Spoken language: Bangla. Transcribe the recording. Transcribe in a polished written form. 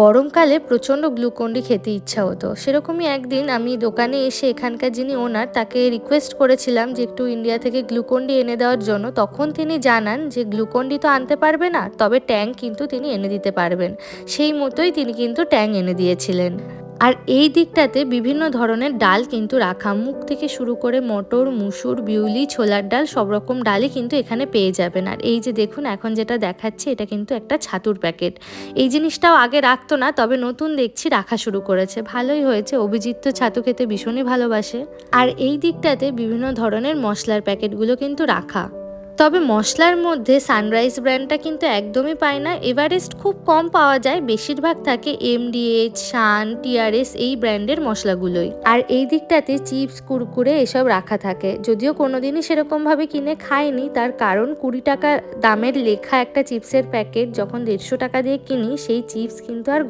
গরমকালে প্রচণ্ড গ্লুকন্ডি খেতে ইচ্ছা হতো। সেরকমই একদিন আমি দোকানে এসে এখানকার যিনি ওনার তাকে রিকোয়েস্ট করেছিলাম যে একটু ইন্ডিয়া থেকে গ্লুকন্ডি এনে দেওয়ার জন্য। তখন তিনি জানান যে গ্লুকন্ডি তো আনতে পারবে না, তবে ট্যাং কিন্তু তিনি এনে দিতে পারবেন। সেই মতোই তিনি কিন্তু ট্যাং এনে দিয়েছিলেন। আর এই দিকটাতে বিভিন্ন ধরনের ডাল কিন্তু রাখা, মুগ থেকে শুরু করে মটর, মুসুর, বিউলি, ছোলার ডাল সব রকম ডালই কিন্তু এখানে পেয়ে যাবেন। আর এই যে দেখুন এখন যেটা দেখাচ্ছে এটা কিন্তু একটা ছাতুর প্যাকেট। এই জিনিসটাও আগে রাখতো না, তবে নতুন দেখছি রাখা শুরু করেছে। ভালোই হয়েছে, অভিজিৎ তো ছাতু খেতে ভীষণই ভালোবাসে। আর এই দিকটাতে বিভিন্ন ধরনের মশলার প্যাকেটগুলো কিন্তু রাখা। তবে মশলার মধ্যে সানরাইজ ব্র্যান্ডটা কিন্তু একদমই পায় না, এভারেস্ট খুব কম পাওয়া যায়, বেশিরভাগ থাকে এমডিএইচ, শান, টিআরএস এই ব্র্যান্ডের মশলাগুলোই। আর এই দিকটাতে চিপস, কুরকুরে এসব রাখা থাকে। যদিও কোনোদিনই সেরকমভাবে কিনে খাইনি, তার কারণ 20 টাকা দামের লেখা একটা চিপসের প্যাকেট যখন 150 টাকা দিয়ে কিনি, সেই চিপস কিন্তু আর